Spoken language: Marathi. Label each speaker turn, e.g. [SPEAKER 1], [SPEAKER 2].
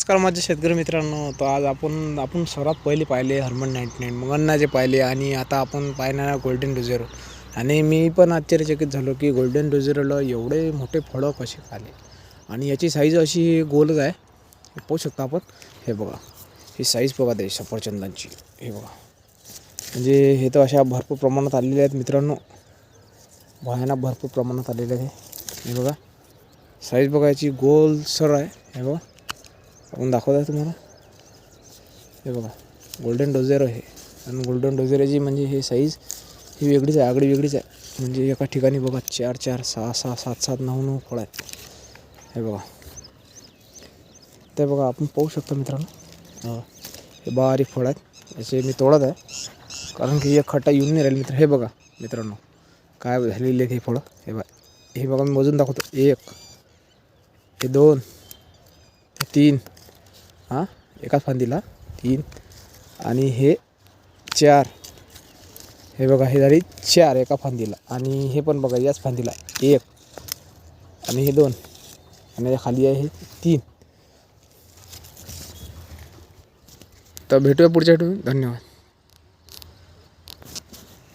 [SPEAKER 1] नमस्कार माझे शेतकरी मित्रांनो. तर आज आपण सर्वात पहिले पाहिले हर्मन 99, मग अन्नाचे पाहिले आणि आता आपण पाहणार गोल्डन डोझेरो. आणि मी पण आश्चर्यचकित झालो की गोल्डन डोझेरोला एवढे मोठे फळं कसे आले. आणि याची साईज अशी गोलच आहे. पाहू शकता आपण. हे बघा, ही साईज बघा ते सफरचंदांची. हे बघा, म्हणजे हे तर अशा भरपूर प्रमाणात आलेले आहेत मित्रांनो. भयानक भरपूर प्रमाणात आलेले आहे. हे बघा, साईज बघा याची गोल सर आहे. हे बघा, आपण दाखवत आहे तुम्हाला. हे बघा, गोल्डन डोझेरो आहे. आणि गोल्डन डोझेरोची म्हणजे हे साईज ही वेगळीच आहे, आगळी वेगळीच आहे. म्हणजे एका ठिकाणी बघा 4 4 6 6 7 7 9 9 फळं आहेत. हे बघा, ते बघा आपण पाहू शकतो मित्रांनो. हे बारीक फळं आहेत. याचे मी तोडत आहे कारण की एक खट्टा येऊन नाही राहील मित्र. हे बघा मित्रांनो, काय झालेले आहेत हे फळं. हे बघा, मी मोजून दाखवतो. 1, हे 2, हे 3, एकाच फांदीला 3, आणि हे 4. हे बघा, हे झाली 4 एका फांदीला. आणि हे पण बघा याच फांदीला 1, आणि हे 2, आणि खाली आहे हे 3. तर भेटूया पुढच्या आठवड्यात. धन्यवाद.